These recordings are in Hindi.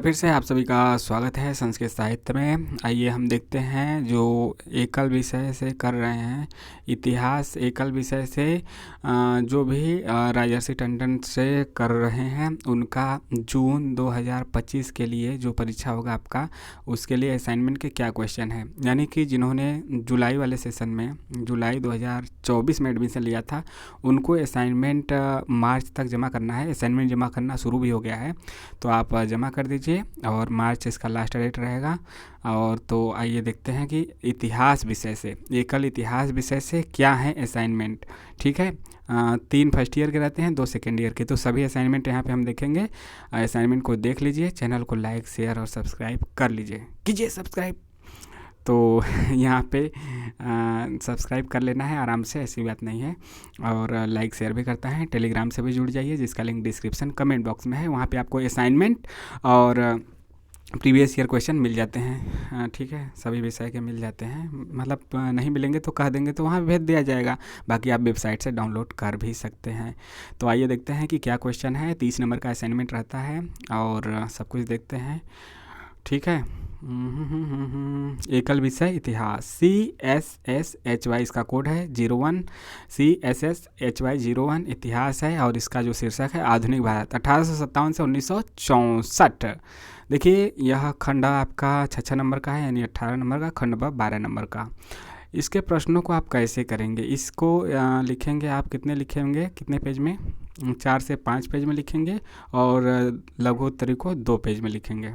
फिर से आप सभी का स्वागत है संस्कृत साहित्य में। आइए हम देखते हैं जो एकल विषय से कर रहे हैं इतिहास एकल विषय से जो भी राजर्षि टंडन से कर रहे हैं उनका जून 2025 के लिए जो परीक्षा होगा आपका उसके लिए असाइनमेंट के क्या क्वेश्चन है। यानी कि जिन्होंने जुलाई वाले सेशन में जुलाई 2024 में एडमिशन लिया था उनको असाइनमेंट मार्च तक जमा करना है। असाइनमेंट जमा करना शुरू भी हो गया है तो आप जमा कर दीजिए और मार्च इसका लास्ट डेट रहेगा। और तो आइए देखते हैं कि इतिहास विषय से एकल इतिहास विषय से क्या है असाइनमेंट। ठीक है, 3 फर्स्ट ईयर के रहते हैं, 2 सेकेंड ईयर के, तो सभी असाइनमेंट यहाँ पे हम देखेंगे। असाइनमेंट को देख लीजिए, चैनल को लाइक शेयर और सब्सक्राइब कर लीजिए, कीजिए सब्सक्राइब। तो यहाँ पे सब्सक्राइब कर लेना है आराम से, ऐसी बात नहीं है। और लाइक शेयर भी करता है। टेलीग्राम से भी जुड़ जाइए जिसका लिंक डिस्क्रिप्शन कमेंट बॉक्स में है। वहाँ पे आपको असाइनमेंट और प्रीवियस ईयर क्वेश्चन मिल जाते हैं। ठीक है, सभी विषय के मिल जाते हैं, मतलब नहीं मिलेंगे तो कह देंगे तो वहाँ भेज दिया जाएगा। बाकी आप वेबसाइट से डाउनलोड कर भी सकते हैं। तो आइए देखते हैं कि क्या क्वेश्चन है। 30 नंबर का असाइनमेंट रहता है और सब कुछ देखते हैं। ठीक है, एकल विषय इतिहास CSSHY इसका कोड है 01 CSSHY 01 इतिहास है। और इसका जो शीर्षक है आधुनिक भारत 1857 से 1964। देखिए यह खंड आपका 6 नंबर का है, यानी 18 नंबर का, खंड 12 नंबर का। इसके प्रश्नों को आप कैसे करेंगे, इसको लिखेंगे आप, कितने लिखेंगे, कितने पेज में, 4 से 5 पेज में लिखेंगे और लघुत्तरी को 2 पेज में लिखेंगे।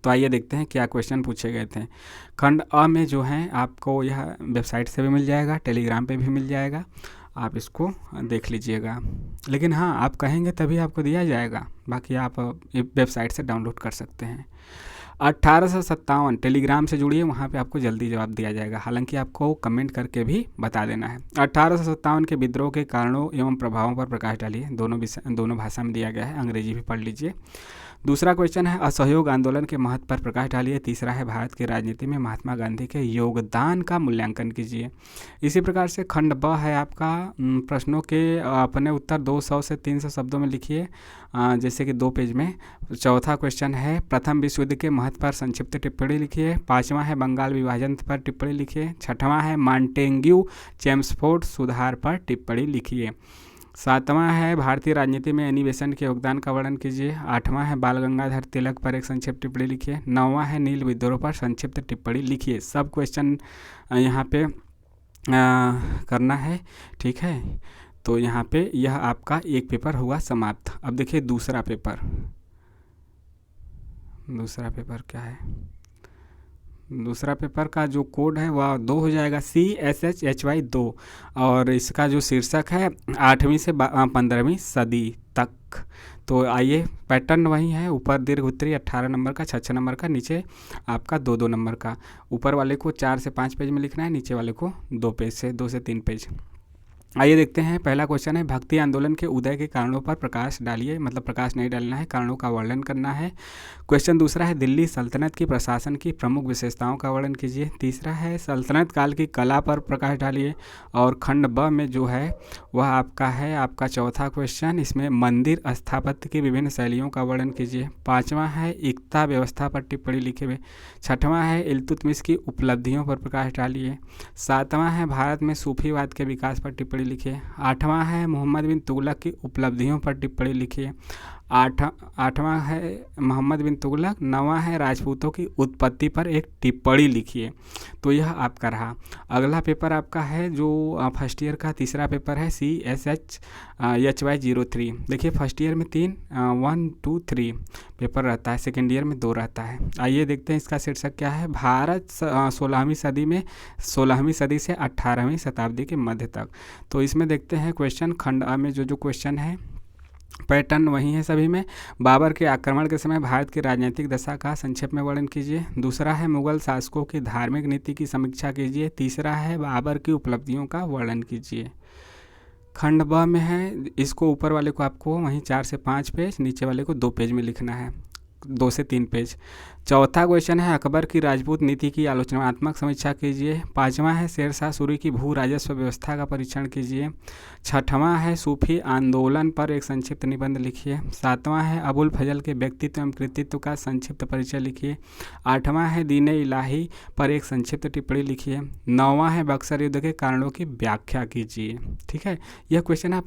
तो आइए देखते हैं क्या क्वेश्चन पूछे गए थे। खंड अ में जो है आपको यह वेबसाइट से भी मिल जाएगा, टेलीग्राम पे भी मिल जाएगा, आप इसको देख लीजिएगा। लेकिन हाँ, आप कहेंगे तभी आपको दिया जाएगा, बाकी आप वेबसाइट से डाउनलोड कर सकते हैं। 1857 टेलीग्राम से जुड़िए, वहाँ पे आपको जल्दी जवाब दिया जाएगा। हालांकि आपको कमेंट करके भी बता देना है। 1857 के विद्रोह के कारणों एवं प्रभावों पर प्रकाश डालिए। दोनों भाषा में दिया गया है, अंग्रेजी भी पढ़ लीजिए। दूसरा क्वेश्चन है असहयोग आंदोलन के महत्व पर प्रकाश डालिए। तीसरा है भारत की राजनीति में महात्मा गांधी के योगदान का मूल्यांकन कीजिए। इसी प्रकार से खंड ब है आपका, प्रश्नों के अपने उत्तर 200 से 300 शब्दों में लिखिए, जैसे कि 2 पेज में। चौथा क्वेश्चन है प्रथम विश्व युद्ध के महत्व पर संक्षिप्त टिप्पणी लिखिए। 5वां है बंगाल विभाजन पर टिप्पणी लिखिए। 6वां है मॉन्टेग्यू चेम्सफोर्ड सुधार पर टिप्पणी लिखिए। 7वां है भारतीय राजनीति में एनी बेसेंट के योगदान का वर्णन कीजिए। 8वां है बाल गंगाधर तिलक पर एक संक्षिप्त टिप्पणी लिखिए। 9वां है नील विद्रोह पर संक्षिप्त टिप्पणी लिखिए। सब क्वेश्चन यहाँ पे करना है। ठीक है, तो यहाँ पे यह आपका एक पेपर हुआ समाप्त। अब देखिए दूसरा पेपर क्या है। दूसरा पेपर का जो कोड है वह 2 हो जाएगा, CSSHY 2। और इसका जो शीर्षक है 8वीं से 15वीं सदी तक। तो आइए, पैटर्न वही है, ऊपर दीर्घ उत्तरी 18 नंबर का, 6 नंबर का, नीचे आपका 2 नंबर का। ऊपर वाले को 4 से 5 पेज में लिखना है, नीचे वाले को 2 से 3 पेज। आइए देखते हैं। पहला क्वेश्चन है भक्ति आंदोलन के उदय के कारणों पर प्रकाश डालिए, मतलब प्रकाश नहीं डालना है, कारणों का वर्णन करना है। क्वेश्चन दूसरा है दिल्ली सल्तनत की प्रशासन की प्रमुख विशेषताओं का वर्णन कीजिए। तीसरा है सल्तनत काल की कला पर प्रकाश डालिए। और खंड ब में जो है वह आपका है आपका चौथा क्वेश्चन, इसमें मंदिर स्थापत्य की विभिन्न शैलियों का वर्णन कीजिए। 5वां है एकता व्यवस्था पर टिप्पणी लिखे। 6वां है इल्तुतमिश की उपलब्धियों पर प्रकाश डालिए। 7वां है भारत में सूफीवाद के विकास पर टिप्पणी लिखिए। 8वां है मोहम्मद बिन तुगलक की उपलब्धियों पर टिप्पणी लिखिए। 8वां है मोहम्मद बिन तुगलक। 9वां है राजपूतों की उत्पत्ति पर एक टिप्पणी लिखिए। तो यह आपका रहा। अगला पेपर आपका है जो फर्स्ट ईयर का तीसरा पेपर है CSSHY 03। देखिए फर्स्ट ईयर में 1, 2, 3 पेपर रहता है, सेकेंड ईयर में 2 रहता है। आइए देखते हैं इसका शीर्षक क्या है। भारत 16वीं सदी से 18वीं शताब्दी के मध्य तक। तो इसमें देखते हैं क्वेश्चन खंड अ में जो क्वेश्चन है, पैटर्न वही है सभी में। बाबर के आक्रमण के समय भारत की राजनीतिक दशा का संक्षेप में वर्णन कीजिए। दूसरा है मुगल शासकों की धार्मिक नीति की समीक्षा कीजिए। तीसरा है बाबर की उपलब्धियों का वर्णन कीजिए। खंड ब में है, इसको ऊपर वाले को आपको वहीं 4 से 5 पेज, नीचे वाले को 2 पेज में लिखना है। 2 से 3 पेज। चौथा क्वेश्चन है अकबर की राजपूत नीति की आलोचनात्मक समीक्षा कीजिए। पाँचवा है शेरशाह सूरी की भू राजस्व व्यवस्था का परीक्षण कीजिए। छठवां है सूफी आंदोलन पर एक संक्षिप्त निबंध लिखिए। सातवां है अबुल फजल के व्यक्तित्व एवं कृतित्व का संक्षिप्त परिचय लिखिए। आठवां है दीन इलाही पर एक संक्षिप्त टिप्पणी लिखिए। नौवां है बक्सर युद्ध के कारणों की व्याख्या कीजिए। ठीक है, यह क्वेश्चन आप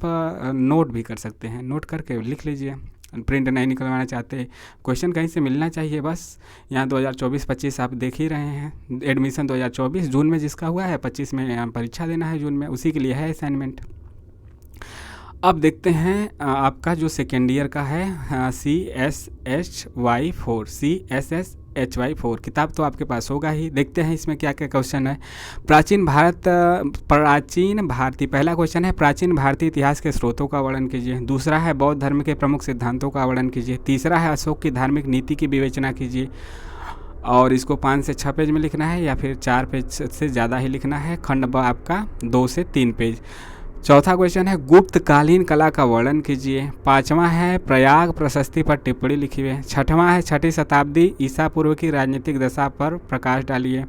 नोट भी कर सकते हैं, नोट करके लिख लीजिए। प्रिंट नहीं निकलवाना चाहते, क्वेश्चन कहीं से मिलना चाहिए बस। यहाँ 2024-25 आप देख ही रहे हैं, एडमिशन 2024 जून में जिसका हुआ है, 25 में परीक्षा देना है जून में, उसी के लिए है असाइनमेंट। अब देखते हैं आपका जो सेकेंड ईयर का है CSHY4 किताब तो आपके पास होगा ही। देखते हैं इसमें क्या क्या क्वेश्चन है। प्राचीन भारतीय पहला क्वेश्चन है प्राचीन भारतीय इतिहास के स्रोतों का वर्णन कीजिए। दूसरा है बौद्ध धर्म के प्रमुख सिद्धांतों का वर्णन कीजिए। तीसरा है अशोक की धार्मिक नीति की विवेचना कीजिए, और इसको 5 से 6 पेज में लिखना है या फिर 4 पेज से ज़्यादा ही लिखना है। खंड ब आपका 2 से 3 पेज। चौथा क्वेश्चन है गुप्त कालीन कला का वर्णन कीजिए। पाँचवा है प्रयाग प्रशस्ति पर टिप्पणी लिखिए। छठवां है 6वीं शताब्दी ईसा पूर्व की राजनीतिक दशा पर प्रकाश डालिए।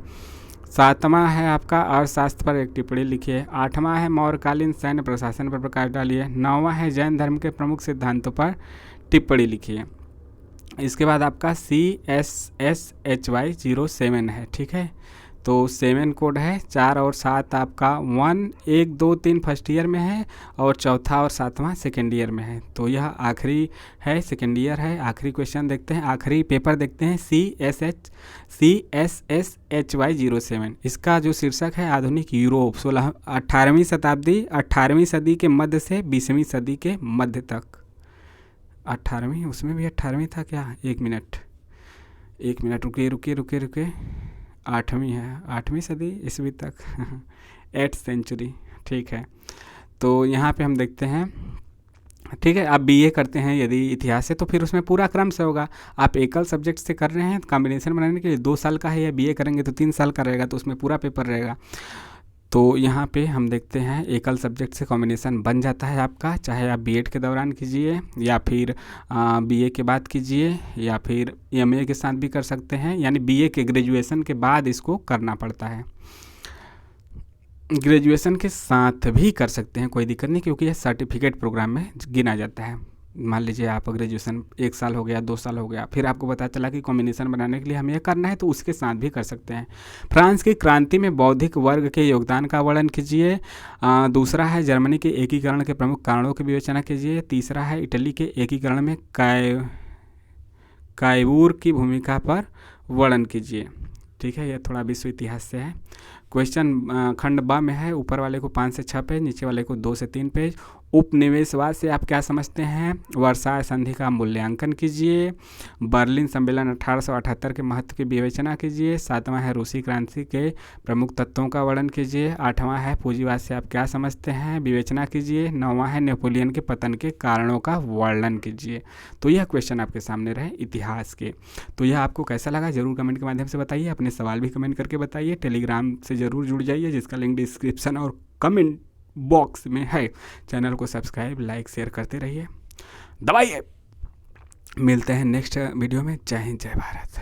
सातवां है आपका अर्थशास्त्र पर एक टिप्पणी लिखिए। आठवां है मौर्यकालीन सैन्य प्रशासन पर प्रकाश डालिए। नौवां है जैन धर्म के प्रमुख सिद्धांतों पर टिप्पणी लिखिए। इसके बाद आपका CSSHY07 है। ठीक है, तो 7 कोड है। 4 और 7 आपका 1, 1, 2, 3 फर्स्ट ईयर में है और चौथा और 7वां सेकेंड ईयर में है। तो यह आखिरी है, सेकेंड ईयर है। आखिरी क्वेश्चन देखते हैं, आखिरी पेपर देखते हैं। CSSHY07 इसका जो शीर्षक है आधुनिक यूरोप 18वीं शताब्दी, 18वीं सदी के मध्य से 20वीं सदी के मध्य तक। 18वीं, उसमें भी 18वीं था क्या? एक मिनट रुकिए 8वीं है, 8वीं सदी ईस्वी तक 8th सेंचुरी। ठीक है, तो यहाँ पे हम देखते हैं। ठीक है, आप बीए करते हैं यदि इतिहास से तो फिर उसमें पूरा क्रम से होगा। आप एकल सब्जेक्ट से कर रहे हैं कॉम्बिनेशन बनाने के लिए 2 साल का है, या बीए करेंगे तो 3 साल का रहेगा, तो उसमें पूरा पेपर रहेगा। तो यहाँ पे हम देखते हैं एकल सब्जेक्ट से कॉम्बिनेशन बन जाता है आपका, चाहे आप बीएड के दौरान कीजिए या फिर बीए के बाद कीजिए या फिर एमए के साथ भी कर सकते हैं, यानी बीए के ग्रेजुएशन के बाद इसको करना पड़ता है। ग्रेजुएशन के साथ भी कर सकते हैं, कोई दिक्कत नहीं, क्योंकि यह सर्टिफिकेट प्रोग्राम में गिना जाता है। मान लीजिए आप ग्रेजुएशन 1 साल हो गया, 2 साल हो गया, फिर आपको पता चला कि कॉम्बिनेशन बनाने के लिए हमें यह करना है, तो उसके साथ भी कर सकते हैं। फ्रांस की क्रांति में बौद्धिक वर्ग के योगदान का वर्णन कीजिए। दूसरा है जर्मनी के एकीकरण के प्रमुख कारणों की विवेचना कीजिए। तीसरा है इटली के एकीकरण में कायवूर की भूमिका पर वर्णन कीजिए। ठीक है, यह थोड़ा विश्व इतिहास से है। क्वेश्चन खंड ब में है, ऊपर वाले को 5 से 6 पेज, नीचे वाले को 2 से 3 पेज। उपनिवेशवाद से आप क्या समझते हैं? वर्साय संधि का मूल्यांकन कीजिए। बर्लिन सम्मेलन 1878 के महत्व की विवेचना कीजिए। 7वां है रूसी क्रांति के प्रमुख तत्वों का वर्णन कीजिए। 8वां है पूंजीवाद से आप क्या समझते हैं? विवेचना कीजिए। 9वां है नेपोलियन के पतन के कारणों का वर्णन कीजिए। तो यह क्वेश्चन आपके सामने रहे इतिहास के। तो यह आपको कैसा लगा जरूर कमेंट के माध्यम से बताइए, अपने सवाल भी कमेंट करके बताइए। टेलीग्राम से ज़रूर जुड़ जाइए, जिसका लिंक डिस्क्रिप्शन और कमेंट बॉक्स में है। चैनल को सब्सक्राइब, लाइक, शेयर करते रहिए, दबाइए। मिलते हैं नेक्स्ट वीडियो में। जय हिंद, जय भारत।